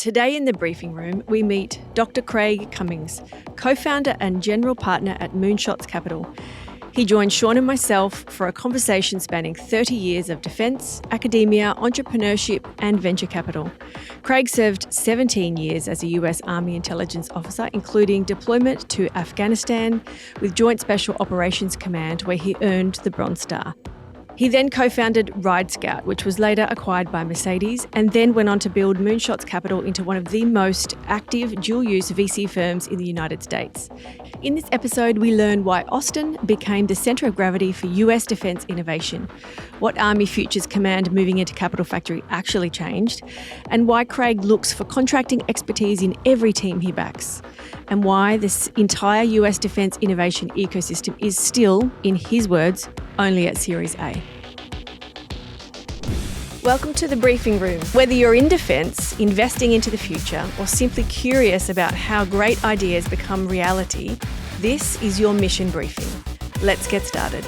Today in the briefing room, we meet Dr. Craig Cummings, co-founder and general partner at Moonshots Capital. He joined Sean and myself for a conversation spanning 30 years of defence, academia, entrepreneurship and venture capital. Craig served 17 years as a US Army intelligence officer, including deployment to Afghanistan with Joint Special Operations Command, where he earned the Bronze Star. He then co-founded RideScout, which was later acquired by Mercedes, and then went on to build Moonshots Capital into one of the most active dual-use VC firms in the United States. In this episode, we learn why Austin became the centre of gravity for US defence innovation, what Army Futures Command moving into Capital Factory actually changed, and why Craig looks for contracting expertise in every team he backs, and why this entire US defence innovation ecosystem is still, in his words, only at Series A. Welcome to the briefing room. Whether you're in defence, investing into the future, or simply curious about how great ideas become reality, this is your mission briefing. Let's get started.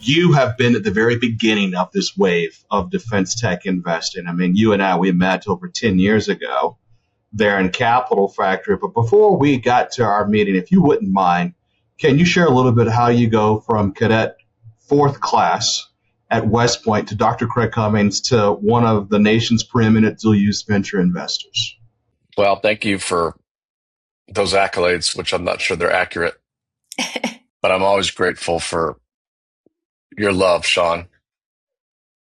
You have been at the very beginning of this wave of defense tech investing. I mean, you and I, we met over 10 years ago there in Capital Factory. But before we got to our meeting, if you wouldn't mind, can you share a little bit how you go from cadet fourth class at West Point to Dr. Craig Cummings to one of the nation's preeminent dual-use venture investors? Well, thank you for those accolades, which I'm not sure they're accurate, but I'm always grateful for your love, Sean.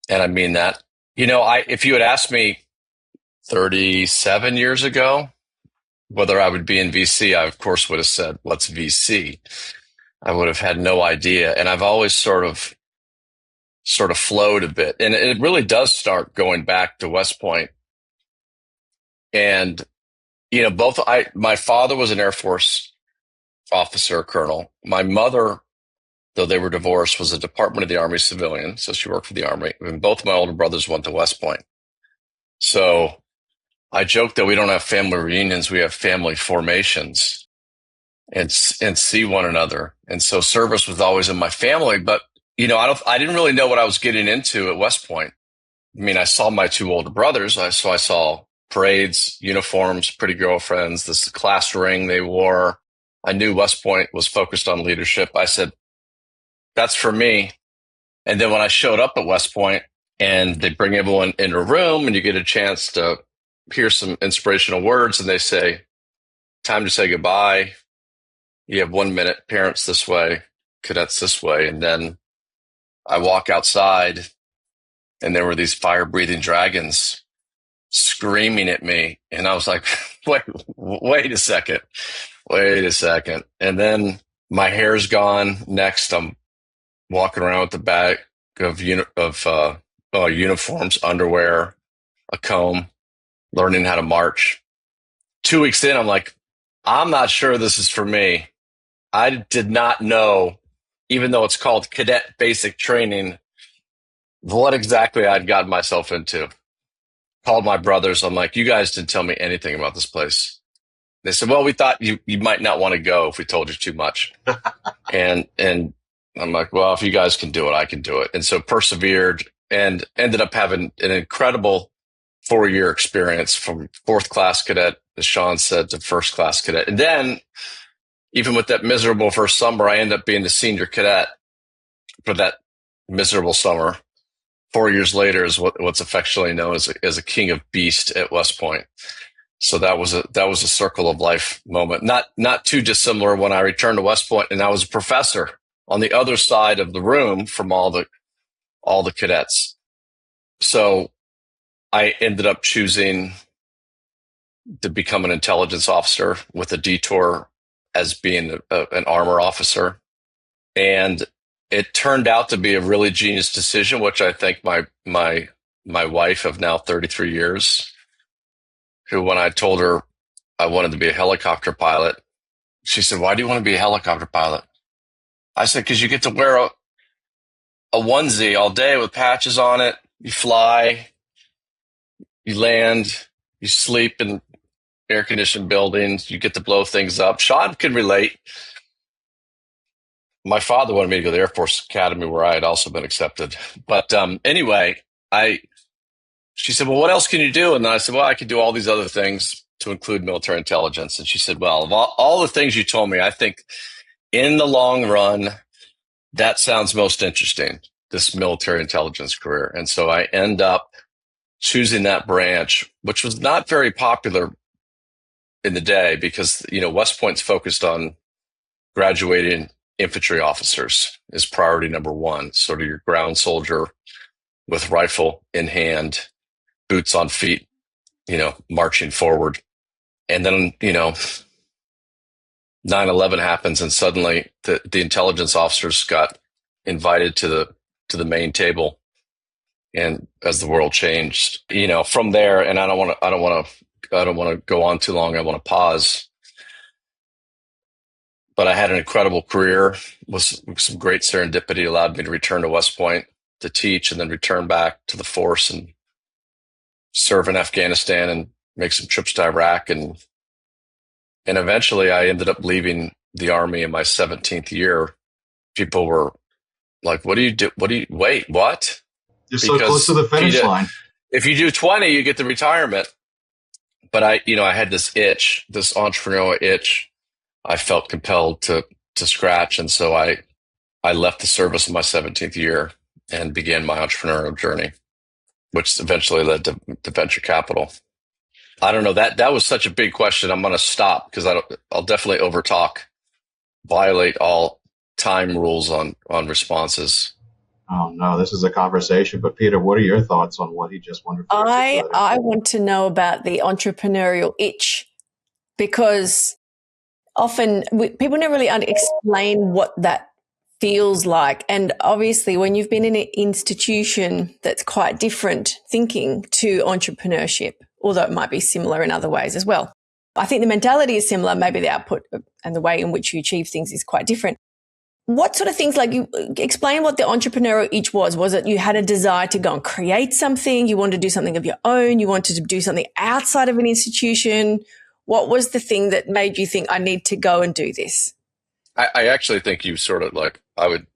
And I mean that. You know, if you had asked me 37 years ago whether I would be in VC, I of course would have said, what's VC? I would have had no idea. And I've always sort of flowed a bit. And it really does start going back to West Point. And, you know, my father was an Air Force officer, colonel. My mother, though they were divorced, was a Department of the Army civilian. So she worked for the Army. And both my older brothers went to West Point. So I joke that we don't have family reunions. We have family formations and see one another. And so service was always in my family. But, you know, I didn't really know what I was getting into at West Point. I mean, I saw my two older brothers. So I saw parades, uniforms, pretty girlfriends, this class ring they wore. I knew West Point was focused on leadership. I said, that's for me. And then when I showed up at West Point and they bring everyone in a room and you get a chance to hear some inspirational words and they say, time to say goodbye. You have 1 minute, parents this way, cadets this way. And then I walk outside and there were these fire breathing dragons screaming at me. And I was like, wait a second. And then my hair's gone. Next, I'm walking around with the bag of uniforms, underwear, a comb, learning how to march. 2 weeks in, I'm like, I'm not sure this is for me. I did not know, even though it's called cadet basic training, what exactly I'd gotten myself into. Called my brothers. I'm like, you guys didn't tell me anything about this place. They said, well, we thought you might not want to go if we told you too much. and I'm like, well, if you guys can do it, I can do it. And so persevered and ended up having an incredible 4-year experience from fourth class cadet, as Sean said, to first class cadet. And then even with that miserable first summer, I ended up being the senior cadet for that miserable summer. 4 years later is what's affectionately known as a king of beast at West Point. So that was a circle of life moment. Not too dissimilar when I returned to West Point and I was a professor on the other side of the room from all the cadets. So I ended up choosing to become an intelligence officer with a detour as being an armor officer. And it turned out to be a really genius decision, which I think my wife of now 33 years, who when I told her I wanted to be a helicopter pilot, she said, why do you want to be a helicopter pilot? I said, because you get to wear a onesie all day with patches on it. You fly, you land, you sleep in air-conditioned buildings. You get to blow things up. Sean can relate. my father wanted me to go to the Air Force Academy where I had also been accepted. But anyway, she said, well, what else can you do? And then I said, well, I could do all these other things to include military intelligence. And she said, well, of all the things you told me, I think in the long run, that sounds most interesting, this military intelligence career. And so I end up choosing that branch, which was not very popular in the day because, West Point's focused on graduating infantry officers is priority number one, sort of your ground soldier with rifle in hand, boots on feet, marching forward. And then, 9/11 happens and suddenly the intelligence officers got invited to the main table. And as the world changed, from there, and I don't want to go on too long. I want to pause. But I had an incredible career with some great serendipity, allowed me to return to West Point to teach and then return back to the force and serve in Afghanistan and make some trips to Iraq. And eventually I ended up leaving the Army in my 17th year. People were like, what do you do? Wait, what? You're so close to the finish line. If you do 20, you get the retirement. But I had this itch, this entrepreneurial itch. I felt compelled to scratch. And so I left the service in my 17th year and began my entrepreneurial journey, which eventually led to venture capital. I don't know, that was such a big question. I'm going to stop because I'll definitely overtalk, violate all time rules on responses. Oh no, this is a conversation. But Peter, what are your thoughts on what he just wondered? I want to know about the entrepreneurial itch, because often people never really explain what that feels like. And obviously when you've been in an institution that's quite different thinking to entrepreneurship, although it might be similar in other ways as well. I think the mentality is similar. Maybe the output and the way in which you achieve things is quite different. What sort of things, like, you explain what the entrepreneurial itch was? Was it you had a desire to go and create something? You wanted to do something of your own? You wanted to do something outside of an institution? What was the thing that made you think, I need to go and do this? I actually think you sort of I would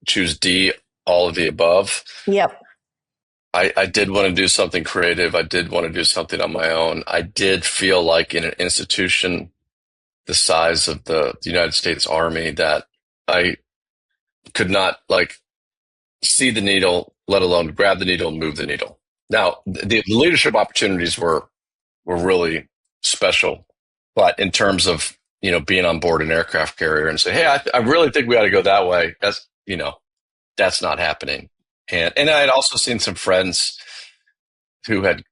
choose D, all of the above. Yep. I did want to do something creative. I did want to do something on my own. I did feel like in an institution the size of the United States Army that I could not see the needle, let alone grab the needle and move the needle. Now, the leadership opportunities were really special, but in terms of, being on board an aircraft carrier and say, hey, I really think we ought to go that way. That's not happening. And I had also seen some friends who had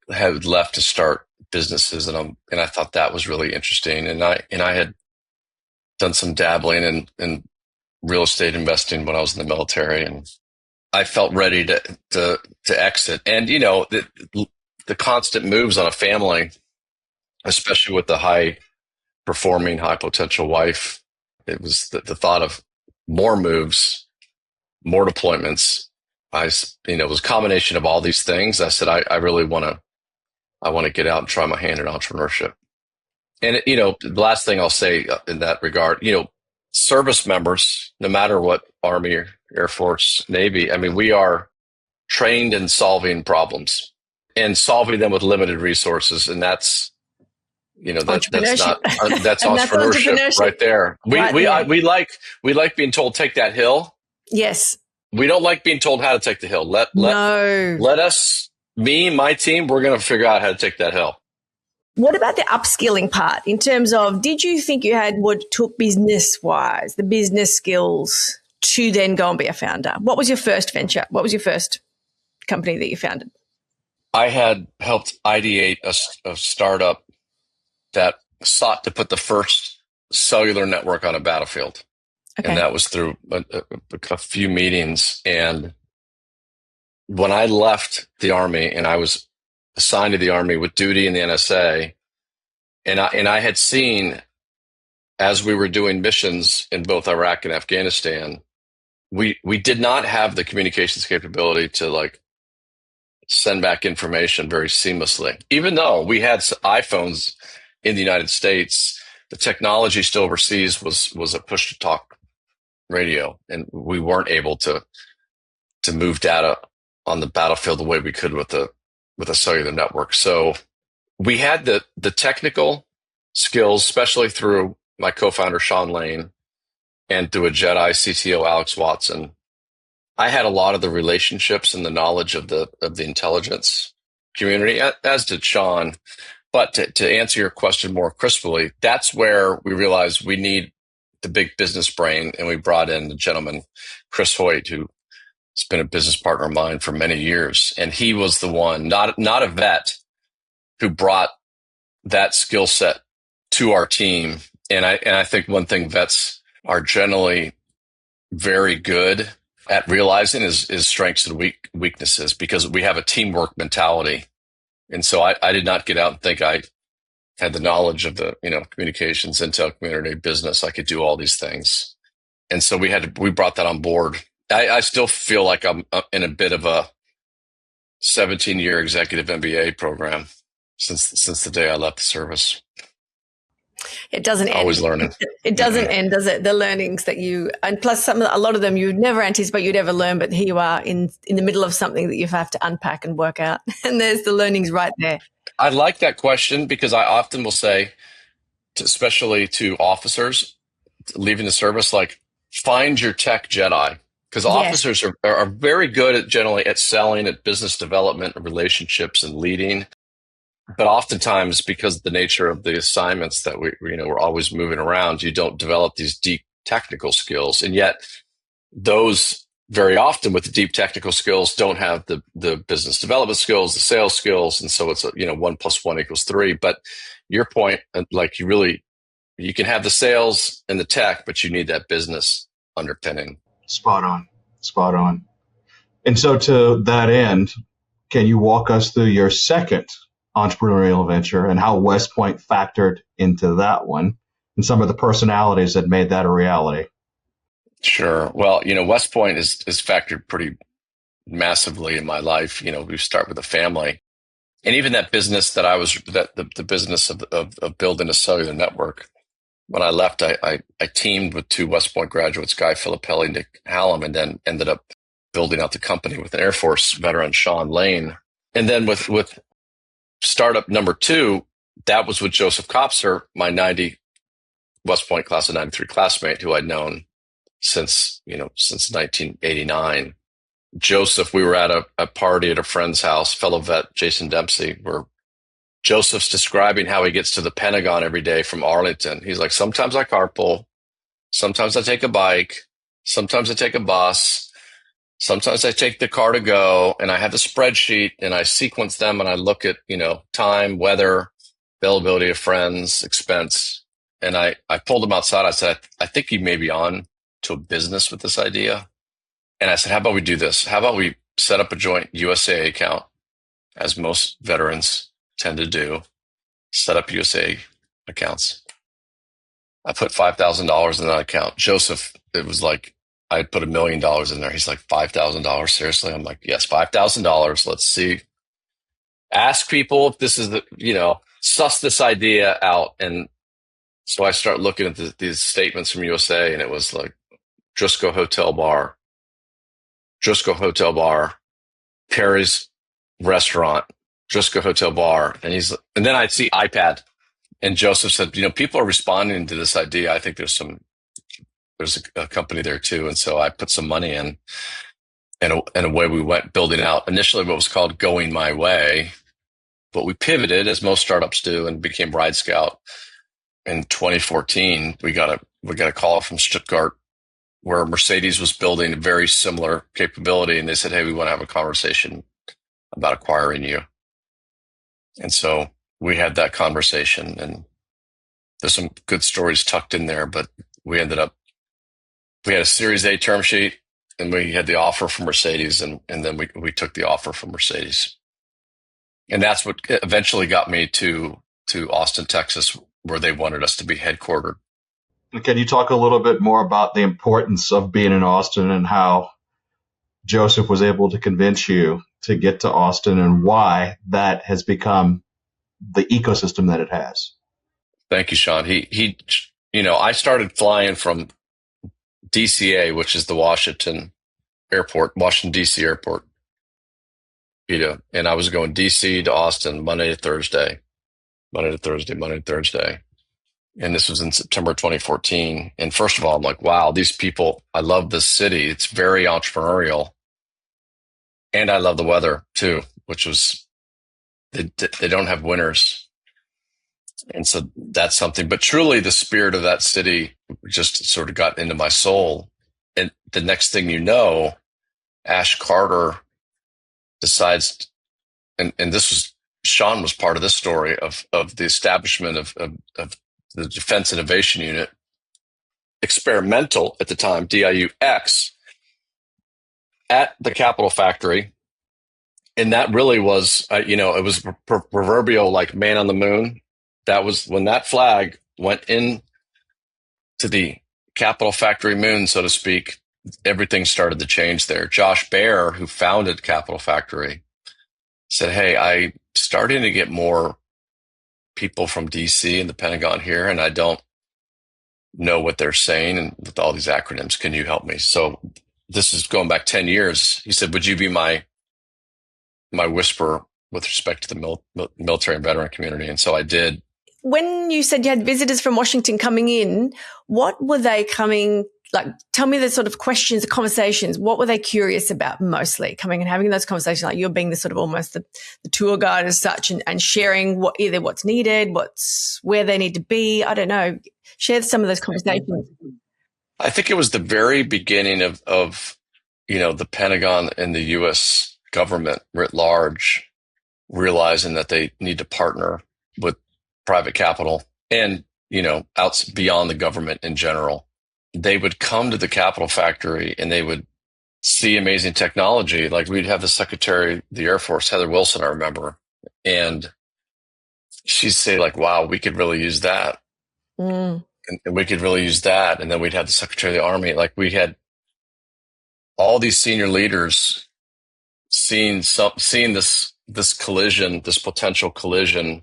left to start businesses, and I thought that was really interesting. And I had done some dabbling in real estate investing when I was in the military, and I felt ready to exit. And the constant moves on a family, especially with the high performing, high potential wife, it was the thought of more moves, more deployments. It was a combination of all these things. I said, I really want to get out and try my hand at entrepreneurship. And, the last thing I'll say in that regard, service members, no matter what Army, Air Force, Navy, we are trained in solving problems and solving them with limited resources. And that's entrepreneurship right there. We like being told, take that hill. Yes. We don't like being told how to take the hill. Let us, my team, we're going to figure out how to take that hill. What about the upskilling part in terms of, did you think you had what took business-wise, the business skills to then go and be a founder? What was your first venture? What was your first company that you founded? I had helped ideate a startup that sought to put the first cellular network on a battlefield. Okay. And that was through a few meetings. And when I left the Army and I was assigned to the Army with duty in the NSA, and I had seen, as we were doing missions in both Iraq and Afghanistan, we did not have the communications capability to send back information very seamlessly. Even though we had iPhones in the United States, the technology still overseas was a push to talk radio, and we weren't able to move data on the battlefield the way we could with a cellular network. So we had the technical skills, especially through my co-founder Sean Lane and through a Jedi CTO Alex Watson. I had a lot of the relationships and the knowledge of the intelligence community, as did Sean. But to answer your question more crisply, that's where we realized we need the big business brain, and we brought in the gentleman, Chris Hoyt, who's been a business partner of mine for many years. And he was the one, not a vet, who brought that skill set to our team. And I think one thing vets are generally very good at realizing is strengths and weaknesses, because we have a teamwork mentality. And so I did not get out and think I had the knowledge of the, communications, intel community, business. I could do all these things. And so we brought that on board. I still feel like I'm in a bit of a 17-year executive MBA program since the day I left the service. It doesn't end. Always learning. It doesn't end, does it? The learnings that and plus a lot of them you'd never anticipate you'd ever learn, but here you are in the middle of something that you have to unpack and work out. And there's the learnings right there. I like that question, because I often will say, especially to officers leaving the service, like, find your tech Jedi. Because officers are very good generally at selling, at business development, relationships, and leading. But oftentimes, because of the nature of the assignments that we're always moving around, you don't develop these deep technical skills. And yet those very often with the deep technical skills don't have the business development skills, the sales skills. And so it's 1 + 1 = 3. But your point, like, you can have the sales and the tech, but you need that business underpinning. Spot on. And so to that end, can you walk us through your second entrepreneurial venture and how West Point factored into that one and some of the personalities that made that a reality? Sure. Well, West Point is factored pretty massively in my life. We start with a family, and even that business that the business of building a cellular network. When I left, I teamed with 2 West Point graduates, Guy Filippelli, Nick Hallam, and then ended up building out the company with an Air Force veteran, Sean Lane. And then with startup number 2, that was with Joseph Kopser, my West Point class of 93 classmate, who I'd known since 1989. Joseph, we were at a party at a friend's house, fellow vet Jason Dempsey, where Joseph's describing how he gets to the Pentagon every day from Arlington. He's like, sometimes I carpool, sometimes I take a bike, sometimes I take a bus, sometimes I take the car to go, and I have a spreadsheet and I sequence them and I look at, time, weather, availability of friends, expense. And I pulled him outside. I said, I think you may be on to a business with this idea. And I said, how about we do this? How about we set up a joint USAA account, as most veterans tend to do, set up USAA accounts. I put $5,000 in that account. Joseph, it was like, I put $1 million in there. He's like, $5,000? Seriously? I'm like, yes, $5,000. Let's see. Ask people if this is suss this idea out. And so I start looking at these statements from USA, and it was like, Driscoll Hotel Bar, Perry's Restaurant, Driscoll Hotel Bar. And then I see iPad. And Joseph said, people are responding to this idea. I think there's a company there too. And so I put some money in, and away we went, building out initially what was called Going My Way. But we pivoted, as most startups do, and became RideScout. In 2014, we got a call from Stuttgart, where Mercedes was building a very similar capability. And they said, hey, we want to have a conversation about acquiring you. And so we had that conversation, and there's some good stories tucked in there, but we had a Series A term sheet, and we had the offer from Mercedes, and then we took the offer from Mercedes. And that's what eventually got me to Austin, Texas, where they wanted us to be headquartered. Can you talk a little bit more about the importance of being in Austin and how Joseph was able to convince you to get to Austin, and why that has become the ecosystem that it has? Thank you, Sean. I started flying from DCA, which is the Washington DC airport, Peta. And I was going DC to Austin Monday to Thursday. And this was in September 2014. And first of all, I'm like, wow, these people, I love this city. It's very entrepreneurial. And I love the weather too, which was, they don't have winters. And so that's something, but truly the spirit of that city just sort of got into my soul. And the next thing you know, Ash Carter decides, and this was, Sean was part of this story of the establishment of the Defense Innovation Unit, experimental at the time, DIUX, at the Capitol Factory. And that really was, it was proverbial like man on the moon. That was when that flag went in to the Capitol Factory moon, so to speak, everything started to change there. Josh Baer, who founded Capitol Factory, said, hey, I'm starting to get more people from DC and the Pentagon here, and I don't know what they're saying and with all these acronyms. Can you help me? So this is going back 10 years. He said, would you be my whisperer with respect to the military and veteran community? And so I did. When you said you had visitors from Washington coming in, what were they coming, like, tell me the sort of questions, the conversations, what were they curious about mostly coming and having those conversations, like you're being the sort of almost the tour guide as such and sharing what's needed, where they need to be. I don't know. Share some of those conversations. I think it was the very beginning of the Pentagon and the U.S. government writ large realizing that they need to partner with private capital and, out beyond the government in general. They would come to the Capitol Factory and they would see amazing technology. Like we'd have the Secretary of the Air Force, Heather Wilson, I remember, and she'd say like, wow, we could really use that. And we could really use that. And then we'd have the Secretary of the Army. Like we had all these senior leaders seeing this collision, this potential collision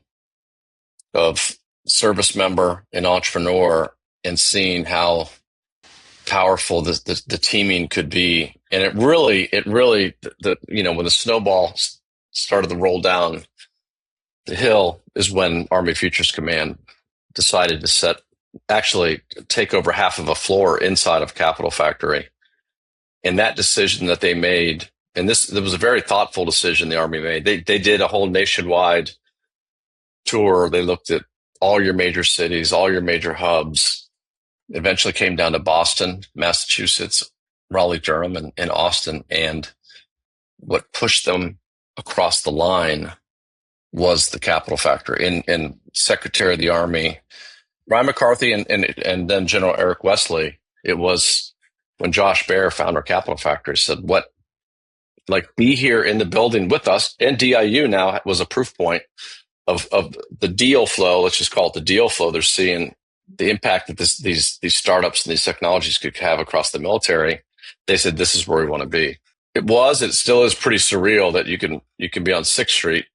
of service member and entrepreneur, and seeing how powerful the teaming could be. And it really, when the snowball started to roll down the hill is when Army Futures Command decided to take over half of a floor inside of Capitol Factory. And that decision that they made, and there was a very thoughtful decision the Army made. They did a whole nationwide tour. They looked at all your major cities, all your major hubs. Eventually came down to Boston, Massachusetts, Raleigh-Durham, and Austin. And what pushed them across the line was the Capitol Factory. And Secretary of the Army, Ryan McCarthy, and then General Eric Wesley, it was when Josh Baer, founder of Capitol Factory, said, be here in the building with us. And DIU now was a proof point of the deal flow. Let's just call it the deal flow. They're seeing the impact that these startups and these technologies could have across the military. They said, this is where we want to be. It still is pretty surreal that you can be on 6th Street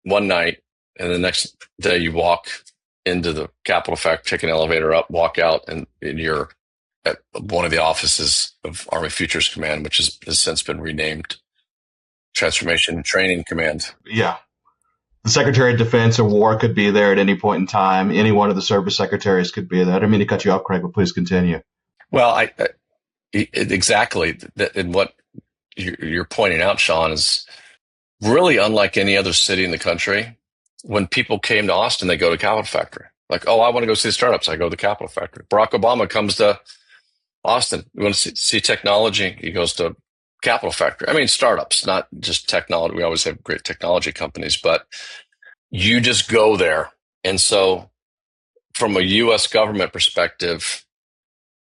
one night and the next day you walk into the Capitol Factory, take an elevator up, walk out, and you're at one of the offices of Army Futures Command, which has since been renamed Transformation and Training Command. Yeah. The Secretary of Defense or War could be there at any point in time. Any one of the service secretaries could be there. I didn't mean to cut you off, Craig, but please continue. Well, exactly. And what you're pointing out, Sean, is really unlike any other city in the country. When people came to Austin, they go to Capitol Factory. Like, oh, I want to go see startups. I go to the Capitol Factory. Barack Obama comes to Austin. You want to see technology? He goes to Capitol Factory. I mean, startups, not just technology. We always have great technology companies, but you just go there. And so from a U.S. government perspective,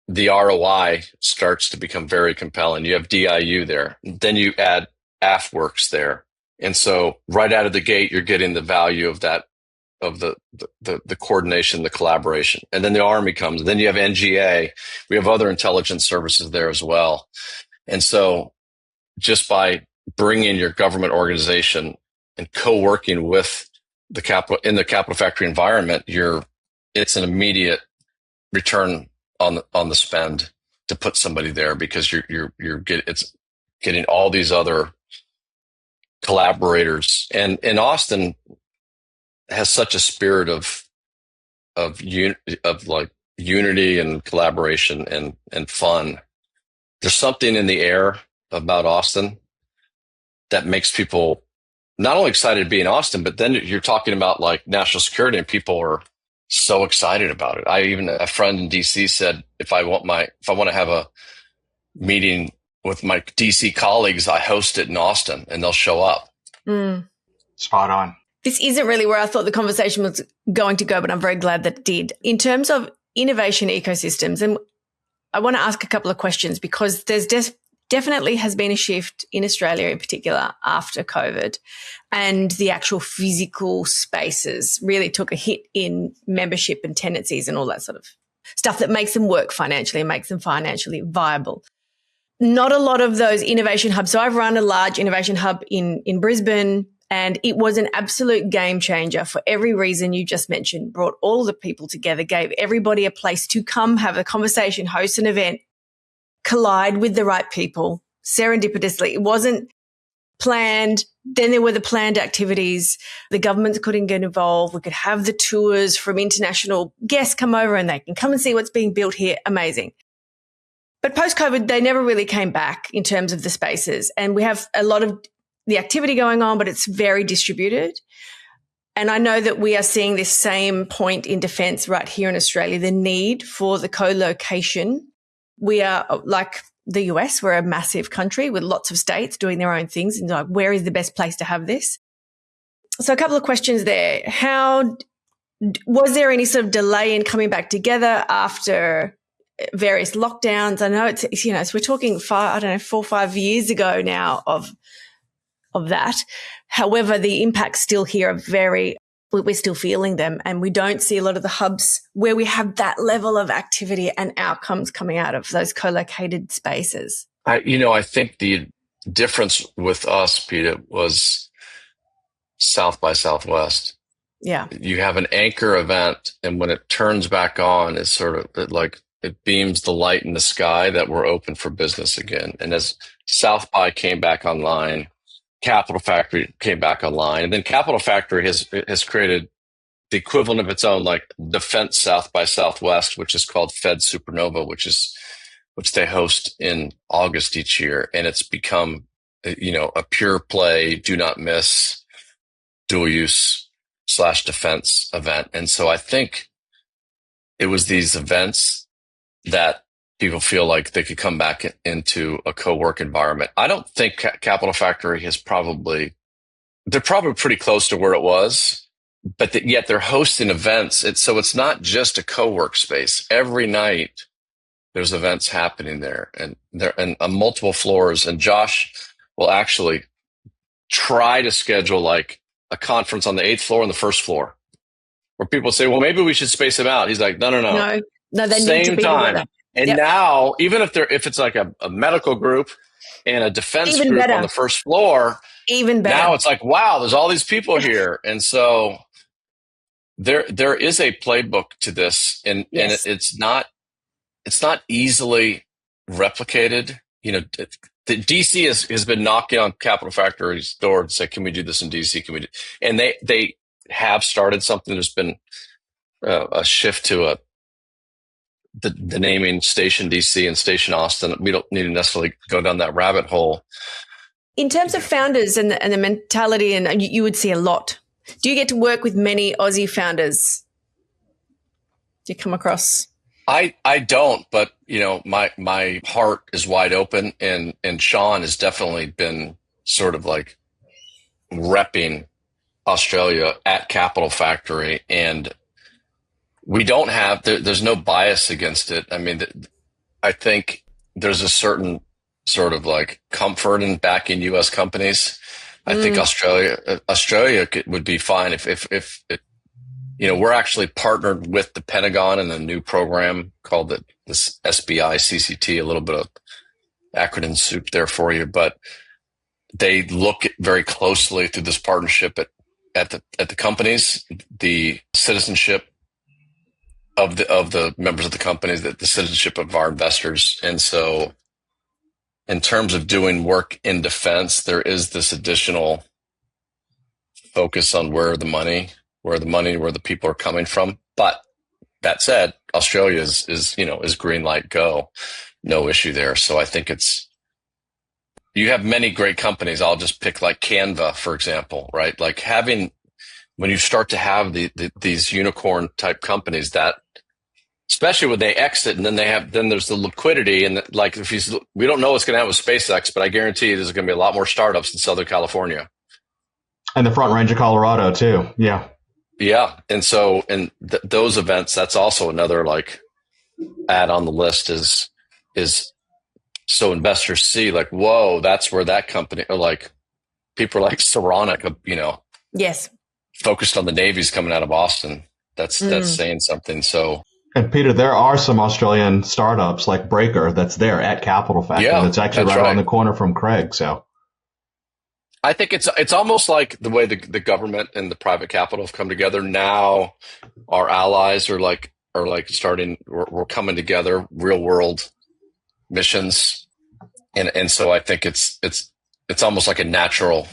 the ROI starts to become very compelling. You have DIU there. Then you add AFWorks there. And so right out of the gate, you're getting the value of that, of the coordination, the collaboration. And then the Army comes. Then you have NGA. We have other intelligence services there as well. And so just by bringing your government organization and co-working with the Capitol Factory environment, it's an immediate return on the spend to put somebody there because it's getting all these other collaborators, and Austin has such a spirit of like unity and collaboration and fun. There's something in the air about Austin that makes people not only excited to be in Austin, but then you're talking about like national security and people are so excited about it. A friend in DC said, if I want to have a meeting with my DC colleagues, I host it in Austin and they'll show up. Spot on. This isn't really where I thought the conversation was going to go, but I'm very glad that it did. In terms of innovation ecosystems, and I want to ask a couple of questions because there's definitely has been a shift in Australia in particular after COVID, and the actual physical spaces really took a hit in membership and tenancies and all that sort of stuff that makes them work financially and makes them financially viable. Not a lot of those innovation hubs. So I've run a large innovation hub in Brisbane, and it was an absolute game changer for every reason you just mentioned. Brought all the people together, gave everybody a place to come, have a conversation, host an event, collide with the right people serendipitously. It wasn't planned. Then there were the planned activities. The governments couldn't get involved. We could have the tours from international guests come over and they can come and see what's being built here. Amazing. But post-COVID, they never really came back in terms of the spaces. And we have a lot of the activity going on, but it's very distributed. And I know that we are seeing this same point in defence right here in Australia, the need for the co-location. We are like the US, we're a massive country with lots of states doing their own things. And like, where is the best place to have this? So a couple of questions there. Was there any sort of delay in coming back together after various lockdowns? I know it's so we're talking 4 or 5 years ago now of that. However, the impacts still here are we're still feeling them, and we don't see a lot of the hubs where we have that level of activity and outcomes coming out of those co-located spaces. I think the difference with us, Peta, was South by Southwest. Yeah. You have an anchor event, and when it turns back on, it's sort of like it beams the light in the sky that we're open for business again. And as South by came back online, Capital Factory came back online, and then Capital Factory has created the equivalent of its own, like Defense South by Southwest, which is called Fed Supernova, which they host in August each year, and it's become a pure play, do not miss, dual use / defense event. And so I think it was these events that people feel like they could come back into a co-work environment. I don't think Capital Factory they're probably pretty close to where it was, but yet they're hosting events. So it's not just a co-work space. Every night there's events happening there, and they're on multiple floors. And Josh will actually try to schedule like a conference on the 8th floor and the 1st floor, where people say, well, maybe we should space them out. He's like, no, they same need to be time. together. And Yep. now, even if it's like a medical group and a defense Even group better. on the 1st floor, Even better. now it's like, wow, there's all these people here. And so there is a playbook to this, and Yes. it's not easily replicated. The DC has been knocking on Capital Factory's door to say, can we do this in DC? Can we do? And they have started something. There's been a shift to the naming Station DC and Station Austin. We don't need to necessarily go down that rabbit hole. In terms of founders and the mentality, and you would see a lot. Do you get to work with many Aussie founders? Do you come across? I don't, but my heart is wide open, and Sean has definitely been sort of like repping Australia at Capital Factory, and we don't have there's no bias against it. I mean, I think there's a certain sort of like comfort in backing U.S. companies. I think Australia would be fine if we're actually partnered with the Pentagon in a new program called this SBI CCT, a little bit of acronym soup there for you, but they look very closely through this partnership at the companies, the citizenship of the members of the company, the citizenship of our investors. And so in terms of doing work in defense, there is this additional focus on where the people are coming from. But that said, Australia is green light go, no issue there. So I think you have many great companies. I'll just pick like Canva, for example, right? Like when you start to have these unicorn type companies that, especially when they exit and then there's the liquidity, and like we don't know what's going to happen with SpaceX, but I guarantee you there's going to be a lot more startups in Southern California. And the Front Range of Colorado too. Yeah. Yeah. And so, those events, that's also another like add on the list is so investors see like, whoa, that's where that company, or like people like Saronic, Yes. focused on the Navy's coming out of Austin. That's saying something. So, and Peter, there are some Australian startups like Breaker that's there at Capital Factory. Yeah, that's actually that's right right on the corner from Craig. So I think it's almost like the way the government and the private capital have come together. Now our allies are like starting, we're coming together, real world missions. And so I think it's almost like a natural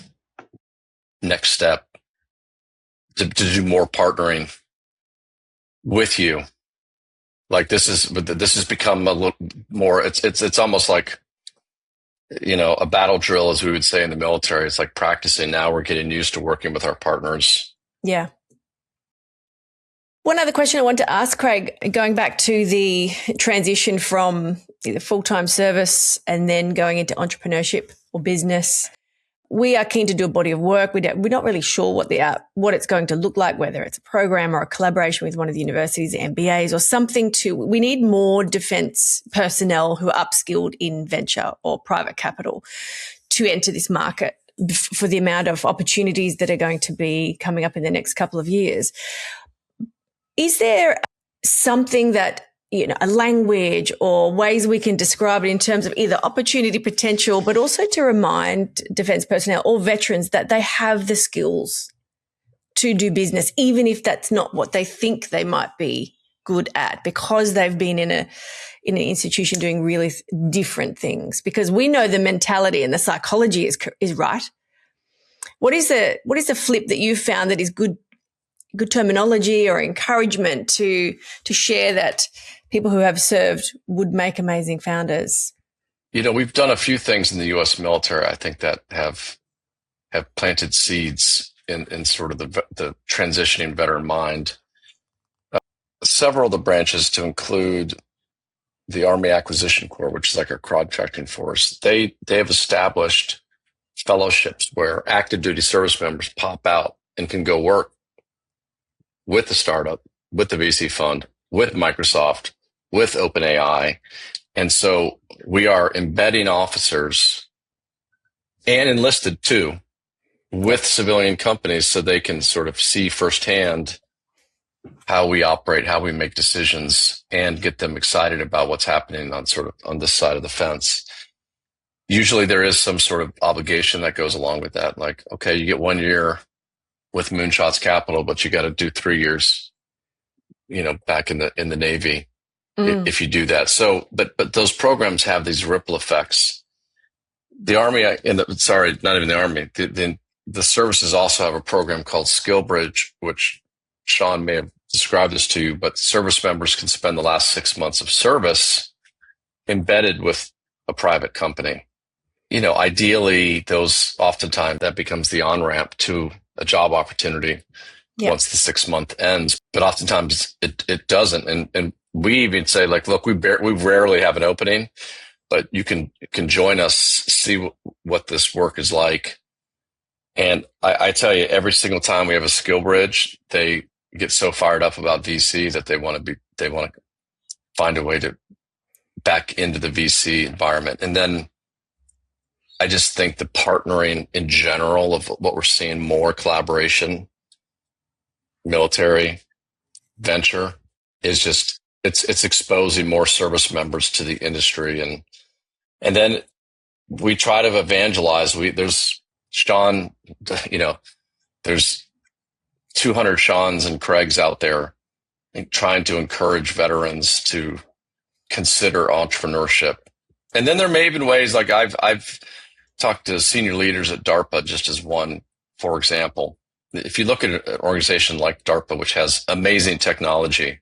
next step to do more partnering with you. Like this has become a little more, it's almost like, a battle drill, as we would say in the military. It's like practicing. Now we're getting used to working with our partners. Yeah. One other question I want to ask, Craig, going back to the transition from either full-time service and then going into entrepreneurship or business. We are keen to do a body of work. We're not really sure what it's going to look like, whether it's a program or a collaboration with one of the universities, MBAs, or something. We need more defense personnel who are upskilled in venture or private capital to enter this market for the amount of opportunities that are going to be coming up in the next couple of years. Is there something that, a language or ways we can describe it in terms of either opportunity potential, but also to remind defense personnel or veterans that they have the skills to do business, even if that's not what they think they might be good at, because they've been in an institution doing really different things? Because we know the mentality and the psychology is right. What is the flip that you've found that is good terminology or encouragement to share that people who have served would make amazing founders? We've done a few things in the U.S. military, I think, that have planted seeds in sort of the transitioning veteran mind. Several of the branches, to include the Army Acquisition Corps, which is like our contracting force, they have established fellowships where active duty service members pop out and can go work with the startup, with the VC fund, with Microsoft, with OpenAI. And so we are embedding officers and enlisted too with civilian companies so they can sort of see firsthand how we operate, how we make decisions, and get them excited about what's happening on this side of the fence. Usually there is some sort of obligation that goes along with that. Like, okay, you get 1 year with Moonshots Capital, but you got to do 3 years, back in the Navy, if you do that. So, but those programs have these ripple effects. The Army, not even the Army, the services also have a program called Skill Bridge, which Sean may have described this to you, but service members can spend the last 6 months of service embedded with a private company. Ideally, oftentimes that becomes the on-ramp to a job opportunity once the 6 month ends, but oftentimes it doesn't. And we even say, like, look, we rarely have an opening, but you can join us, see what this work is like. And I tell you, every single time we have a skill bridge, they get so fired up about VC that they want to find a way to back into the VC environment. And then I just think the partnering in general of what we're seeing, more collaboration, military, venture, is just, it's exposing more service members to the industry. And then we try to evangelize. There's Sean, there's 200 Seans and Craigs out there. trying to encourage veterans to consider entrepreneurship. And then there may have been ways, like I've talked to senior leaders at DARPA, just as one, for example. If you look at an organization like DARPA, which has amazing technology,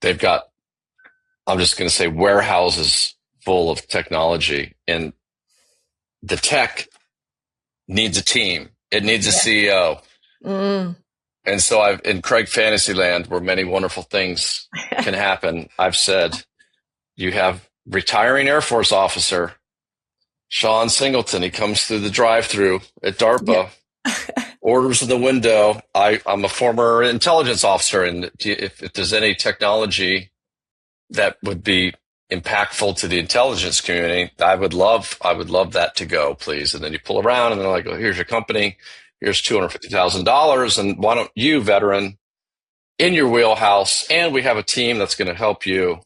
they've got, I'm just going to say, warehouses full of technology, and the tech needs a team. It needs a CEO. Mm. And so in Craig Fantasyland, where many wonderful things can happen, I've said, you have retiring Air Force officer, Sean Singleton. He comes through the drive-through at DARPA, orders in the window. I'm a former intelligence officer, and if there's any technology that would be impactful to the intelligence community, I would love that to go, please. And then you pull around, and they're like, oh, here's your company. Here's $250,000. And why don't you, veteran, in your wheelhouse, and we have a team that's going to help you.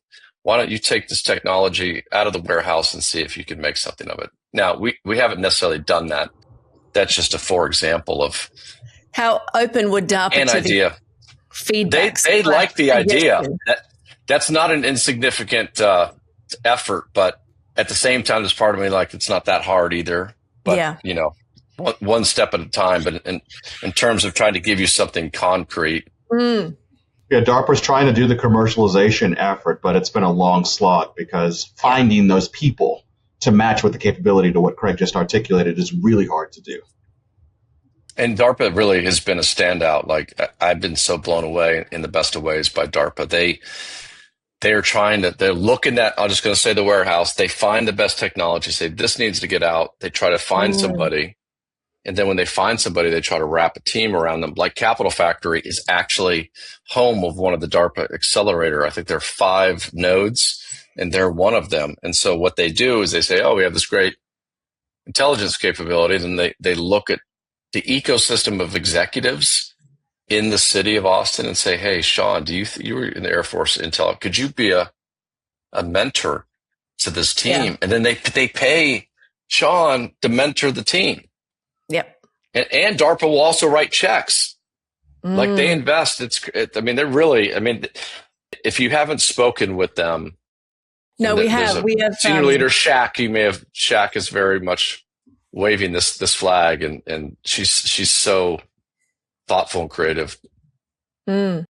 Why don't you take this technology out of the warehouse and see if you can make something of it? Now, we haven't necessarily done that. That's just a for example of how open would DARPA to idea. The feedback. They like the idea. That's not an insignificant effort, but at the same time, there's part of me like it's not that hard either. But you know, one step at a time. But in terms of trying to give you something concrete. Mm. Yeah, DARPA's trying to do the commercialization effort, but it's been a long slog because finding those people to match with the capability to what Craig just articulated is really hard to do. And DARPA really has been a standout. Like I've been so blown away in the best of ways by DARPA. They're looking at, I'm just going to say the warehouse. They find the best technology, say this needs to get out. They try to find somebody. And then when they find somebody, they try to wrap a team around them. Like Capital Factory is actually home of one of the DARPA accelerator. I think there are 5 nodes, and they're one of them. And so what they do is they say, oh, we have this great intelligence capability. Then they look at the ecosystem of executives in the city of Austin and say, hey, Sean, you were in the Air Force Intel. Could you be a mentor to this team? Yeah. And then they pay Sean to mentor the team. Yep. And DARPA will also write checks. Like they invest. They're really, if you haven't spoken with them. No, we have senior leader Shaq is very much waving this flag, and she's so thoughtful and creative. So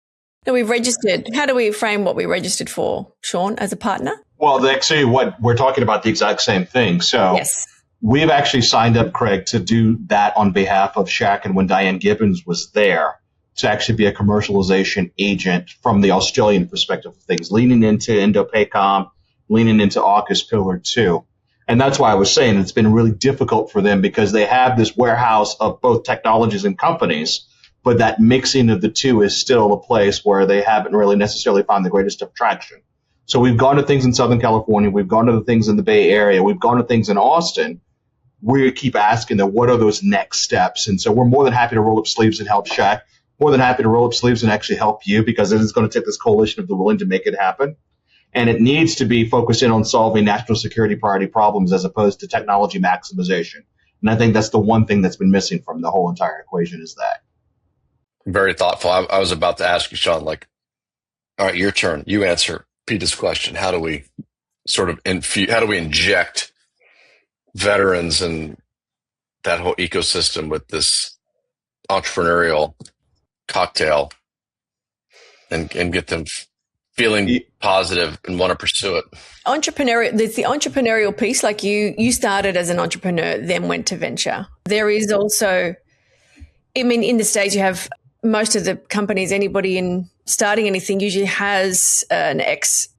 we've registered. How do we frame what we registered for, Sean, as a partner? Well, actually, what we're talking about the exact same thing. So yes. We've actually signed up, Craig, to do that on behalf of Shaq, and when Diane Gibbons was there, to actually be a commercialization agent from the Australian perspective of things, leaning into Indo-PACOM, leaning into AUKUS Pillar 2. And that's why I was saying it's been really difficult for them because they have this warehouse of both technologies and companies, but that mixing of the two is still a place where they haven't really necessarily found the greatest of traction. So we've gone to things in Southern California. We've gone to the things in the Bay Area. We've gone to things in Austin. We keep asking them, what are those next steps? And so we're more than happy to roll up sleeves and help Shaq, more than happy to roll up sleeves and actually help you because it is going to take this coalition of the willing to make it happen. And it needs to be focused in on solving national security priority problems as opposed to technology maximization. And I think that's the one thing that's been missing from the whole entire equation is that. Very thoughtful. I was about to ask you, Sean, like, all right, your turn. You answer Peta's question. How do we sort of how do we inject veterans and that whole ecosystem with this entrepreneurial cocktail and get them feeling positive and want to pursue it? There's the entrepreneurial piece. Like you started as an entrepreneur, then went to venture. There is also, in the States, you have most of the companies, anybody in starting anything usually has an ex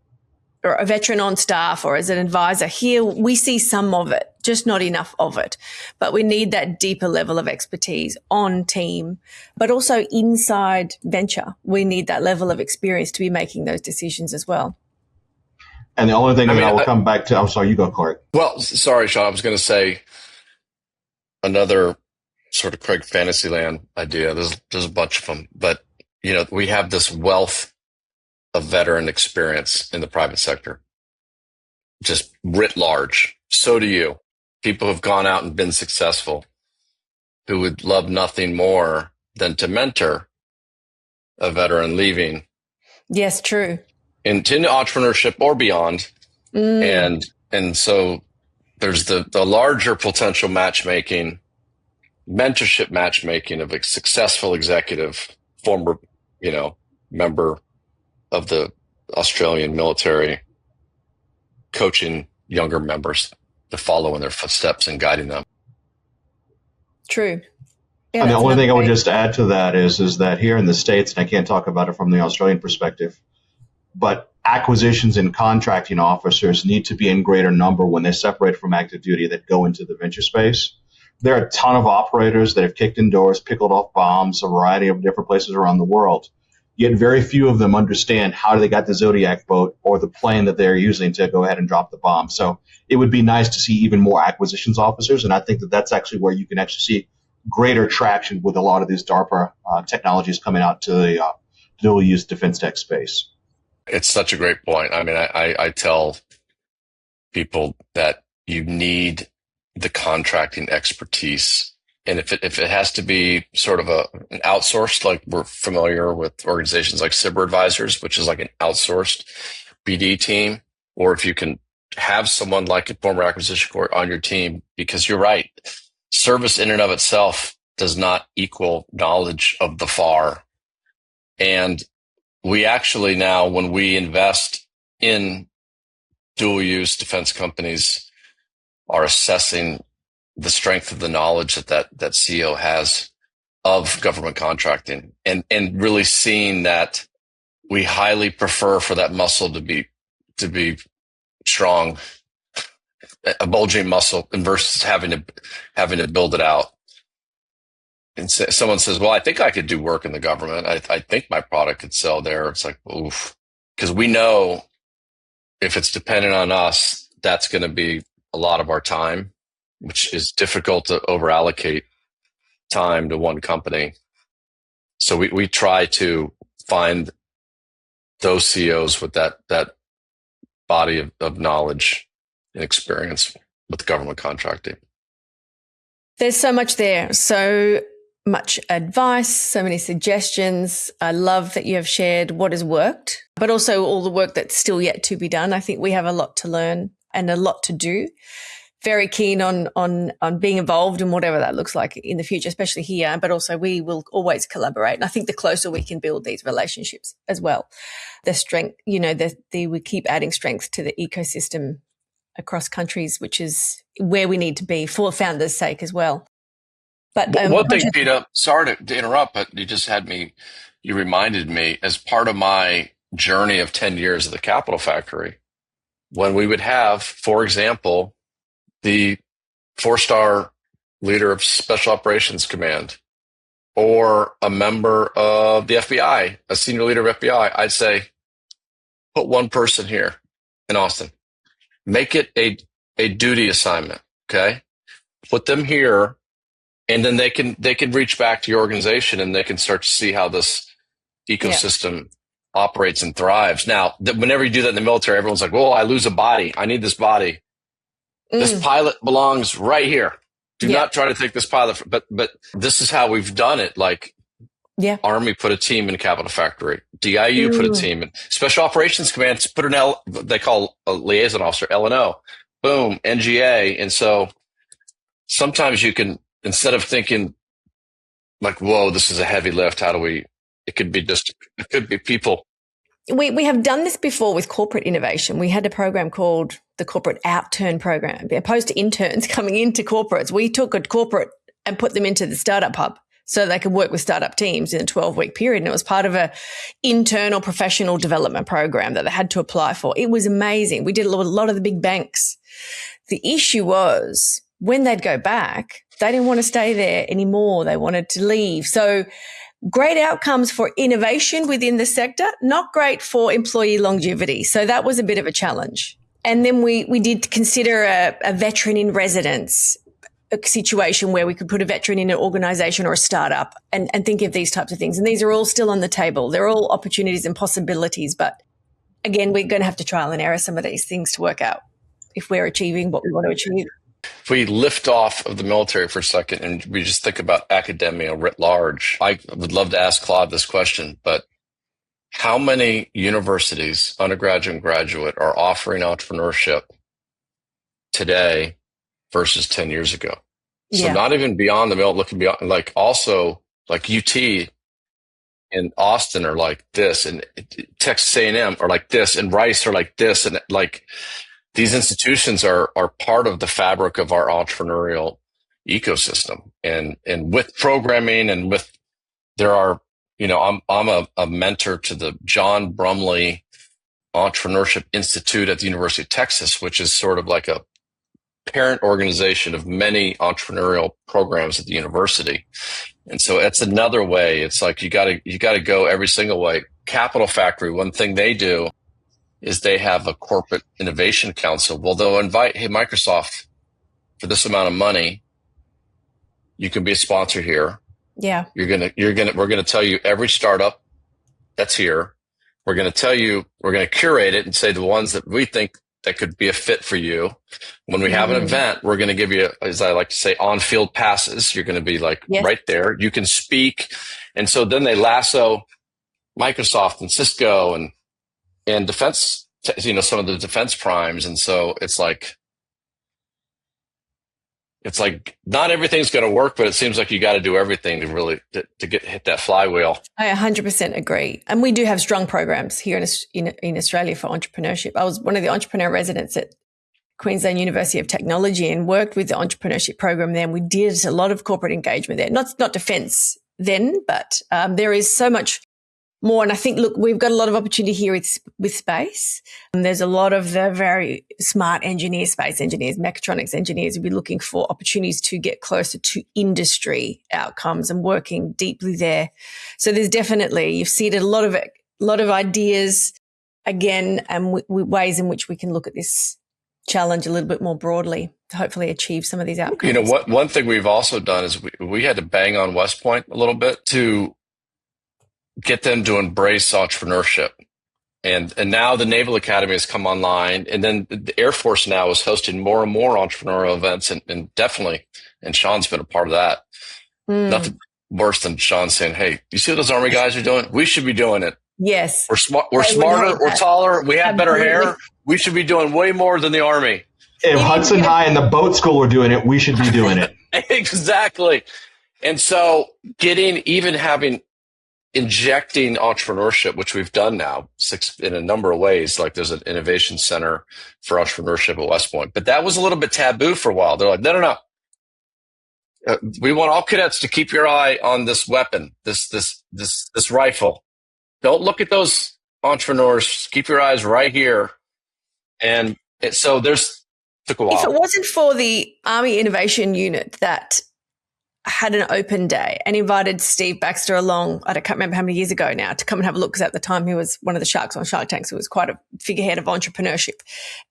or a veteran on staff or as an advisor. Here, we see some of it, just not enough of it. But we need that deeper level of expertise on team, but also inside venture. We need that level of experience to be making those decisions as well. And the only thing I will come back to, I'm sorry, you go, Clark. Well, sorry, Sean, I was going to say another sort of Craig Fantasyland idea. There's a bunch of them, but we have this wealth of veteran experience in the private sector, just writ large. So do you. People have gone out and been successful who would love nothing more than to mentor a veteran leaving Yes, true. into entrepreneurship or beyond. And so there's the larger potential matchmaking, mentorship matchmaking of a successful executive, former, member of the Australian military, coaching younger members to follow in their footsteps and guiding them. True. Yeah, and the only thing I would just add to that is that here in the States, and I can't talk about it from the Australian perspective, but acquisitions and contracting officers need to be in greater number when they separate from active duty that go into the venture space. There are a ton of operators that have kicked in doors, pickled off bombs, a variety of different places around the world. Yet very few of them understand how they got the Zodiac boat or the plane that they're using to go ahead and drop the bomb. So it would be nice to see even more acquisitions officers, and I think that that's actually where you can actually see greater traction with a lot of these DARPA technologies coming out to the dual-use defense tech space. It's such a great point. I mean, I tell people that you need the contracting expertise. And if it has to be sort of an outsourced, like we're familiar with organizations like Cyber Advisors, which is like an outsourced BD team, or if you can have someone like a former acquisition court on your team, because you're right, service in and of itself does not equal knowledge of the FAR. And we actually now, when we invest in dual use defense companies, are assessing the strength of the knowledge that CEO has of government contracting, and really seeing that we highly prefer for that muscle to be strong, a bulging muscle, versus having to build it out. And someone says, well, I think I could do work in the government. I think my product could sell there. It's like, oof, because we know if it's dependent on us, that's going to be a lot of our time, which is difficult to over allocate time to one company. So we try to find those CEOs with that body of knowledge and experience with government contracting. There's so much there. So much advice, so many suggestions. I love that you have shared what has worked, but also all the work that's still yet to be done. I think we have a lot to learn and a lot to do. Very keen on being involved in whatever that looks like in the future, especially here, but also we will always collaborate. And I think the closer we can build these relationships as well, the strength, we keep adding strength to the ecosystem across countries, which is where we need to be for founders' sake as well. But one thing, Peta, sorry to interrupt, but you reminded me, as part of my journey of 10 years at the Capital Factory, when we would have, for example, the 4-star leader of Special Operations Command or a member of the FBI, a senior leader of FBI, I'd say, put one person here in Austin. Make it a duty assignment, okay? Put them here, and then they can reach back to your organization and they can start to see how this ecosystem operates and thrives. Now, whenever you do that in the military, everyone's like, well, I lose a body. I need this body. This pilot belongs right here. Do not try to take this pilot, but this is how we've done it. Like, Army put a team in Capital Factory. DIU put a team in. Special Operations Command put they call a liaison officer, LNO. Boom, NGA. And so sometimes you can, instead of thinking like, whoa, this is a heavy lift, it could be people. We have done this before with corporate innovation. We had a program called the Corporate Outturn Program. Opposed to interns coming into corporates, we took a corporate and put them into the startup hub so they could work with startup teams in a 12-week period. And it was part of a internal professional development program that they had to apply for. It was amazing. We did a lot of the big banks. The issue was when they'd go back, they didn't want to stay there anymore. They wanted to leave. So great outcomes for innovation within the sector, not great for employee longevity. So that was a bit of a challenge. And then we did consider a veteran in residence, a situation where we could put a veteran in an organization or a startup and think of these types of things. And these are all still on the table. They're all opportunities and possibilities. But again, we're going to have to trial and error some of these things to work out if we're achieving what we want to achieve. If we lift off of the military for a second and we just think about academia writ large, I would love to ask Claude this question, but how many universities, undergraduate and graduate, are offering entrepreneurship today versus 10 years ago? So not even beyond the middle, looking beyond, like also like UT and Austin are like this, and Texas A&M are like this, and Rice are like this, and like these institutions are part of the fabric of our entrepreneurial ecosystem, and with programming and with there are, you know, I'm a mentor to the John Brumley Entrepreneurship Institute at the University of Texas, which is sort of like a parent organization of many entrepreneurial programs at the university. And so it's another way. It's like you gotta go every single way. Capital Factory, one thing they do is they have a corporate innovation council. Well, they'll invite, hey, Microsoft, for this amount of money, you can be a sponsor here. Yeah. We're gonna tell you every startup that's here. We're gonna curate it and say the ones that we think that could be a fit for you. When we have an event, we're going to give you, as I like to say, on-field passes. You're going to be like right there. You can speak. And so then they lasso Microsoft and Cisco and defense, you know, some of the defense primes. And so it's like not everything's going to work, but it seems like you got to do everything to really to hit that flywheel. I 100% agree. And we do have strong programs here in Australia for entrepreneurship. I was one of the entrepreneur residents at Queensland University of Technology and worked with the entrepreneurship program there. And we did a lot of corporate engagement there, not defense then, but there is so much more. And I think, look, we've got a lot of opportunity here with space. And there's a lot of the very smart engineers, space engineers, mechatronics engineers who'll be looking for opportunities to get closer to industry outcomes and working deeply there. So there's definitely, you've seeded a lot of ideas again, and ways in which we can look at this challenge a little bit more broadly to hopefully achieve some of these outcomes. You know, one thing we've also done is we had to bang on West Point a little bit to get them to embrace entrepreneurship. And now the Naval Academy has come online, and then the Air Force now is hosting more and more entrepreneurial events, and definitely, and Sean's been a part of that. Nothing worse than Sean saying, hey, you see what those Army guys are doing? We should be doing it. Yes. We're smarter, we're taller, we have better hair. We should be doing way more than the Army. If Hudson High and the boat school are doing it, we should be doing it. Exactly. And so injecting entrepreneurship, which we've done now in a number of ways, like there's an innovation center for entrepreneurship at West Point, but that was a little bit taboo for a while. They're like, no. We want all cadets to keep your eye on this weapon, this rifle. Don't look at those entrepreneurs. Keep your eyes right here. And so took a while. If it wasn't for the Army Innovation Unit that had an open day and invited Steve Baxter along, I can't remember how many years ago now, to come and have a look, because at the time he was one of the sharks on Shark Tank, so he was quite a figurehead of entrepreneurship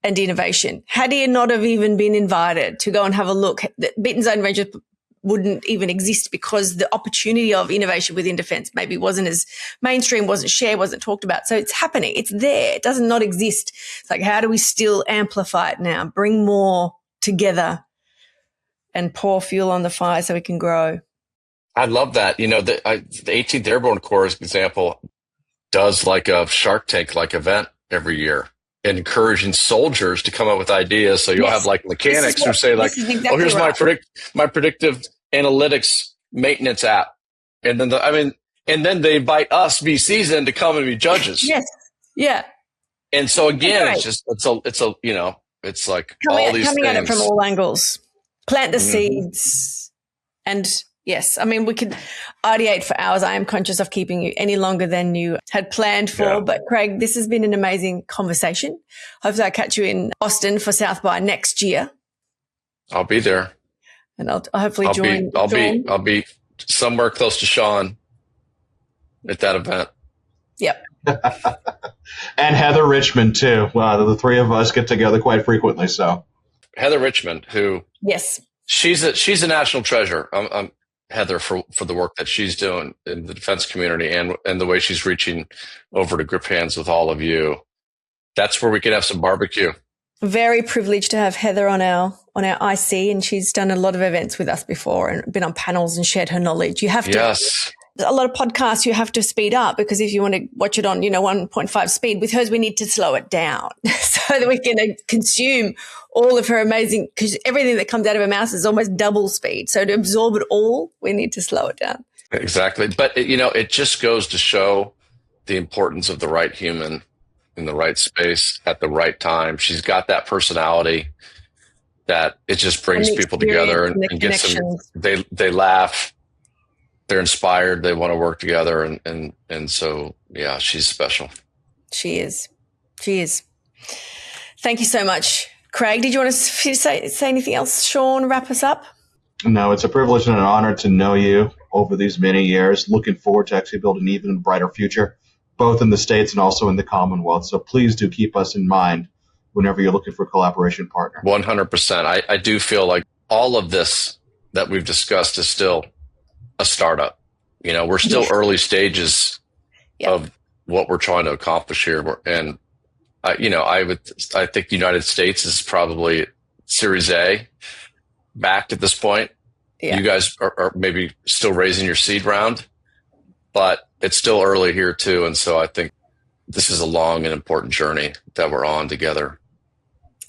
and innovation. Had he not have even been invited to go and have a look, Beaton Zone Rangers wouldn't even exist, because the opportunity of innovation within defence maybe wasn't as mainstream, wasn't shared, wasn't talked about. So it's happening. It's there. It does not exist. It's like, how do we still amplify it now, bring more together and pour fuel on the fire so we can grow? I love that. You know, the 18th Airborne Corps, as an example, does like a Shark Tank like event every year, encouraging soldiers to come up with ideas. So you'll have like mechanics who say like, exactly, oh, here's my predictive analytics maintenance app. And then and then they invite us VCs in to come and be judges. Yes. Yeah. And so again, it's like all these coming things. at it from all angles. Plant the seeds. And yes, I mean, we could ideate for hours. I am conscious of keeping you any longer than you had planned for. Yeah. But Craig, this has been an amazing conversation. Hopefully I'll catch you in Austin for South by next year. I'll be there. And I'll hopefully join. I'll be somewhere close to Sean at that event. Yep. And Heather Richmond too. Well, the three of us get together quite frequently. So Heather Richmond, who she's a national treasure. I'm Heather for the work that she's doing in the defense community and the way she's reaching over to grip hands with all of you. That's where we can have some barbecue. Very privileged to have Heather on our IC, and she's done a lot of events with us before and been on panels and shared her knowledge. You have to a lot of podcasts you have to speed up because if you want to watch it on, 1.5 speed, with hers, we need to slow it down so that we can consume all of her amazing, because everything that comes out of her mouth is almost double speed. So to absorb it all, we need to slow it down. Exactly. But, it just goes to show the importance of the right human in the right space at the right time. She's got that personality that it just brings people together and gets them. They laugh. They're inspired. They want to work together. And so, yeah, she's special. She is. Thank you so much, Craig. Did you want to say anything else, Sean, wrap us up? No, it's a privilege and an honor to know you over these many years. Looking forward to actually building an even brighter future, both in the States and also in the Commonwealth. So please do keep us in mind whenever you're looking for a collaboration partner. 100%. I do feel like all of this that we've discussed is still a startup. We're still early stages of what we're trying to accomplish here. And I think the United States is probably Series A backed at this point. Yeah. You guys are maybe still raising your seed round, but it's still early here too. And so I think this is a long and important journey that we're on together.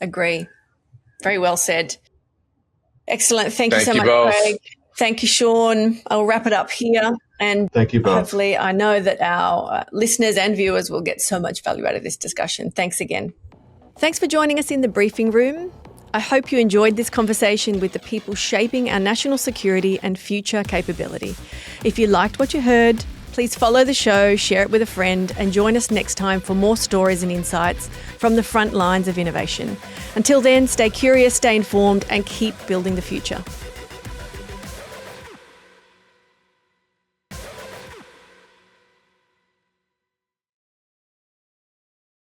Agree. Very well said. Excellent. Thank you so much, both. Craig. Thank you, Sean. I'll wrap it up here. And thank you both. Hopefully, I know that our listeners and viewers will get so much value out of this discussion. Thanks again. Thanks for joining us in the briefing room. I hope you enjoyed this conversation with the people shaping our national security and future capability. If you liked what you heard, please follow the show, share it with a friend, and join us next time for more stories and insights from the front lines of innovation. Until then, stay curious, stay informed, and keep building the future.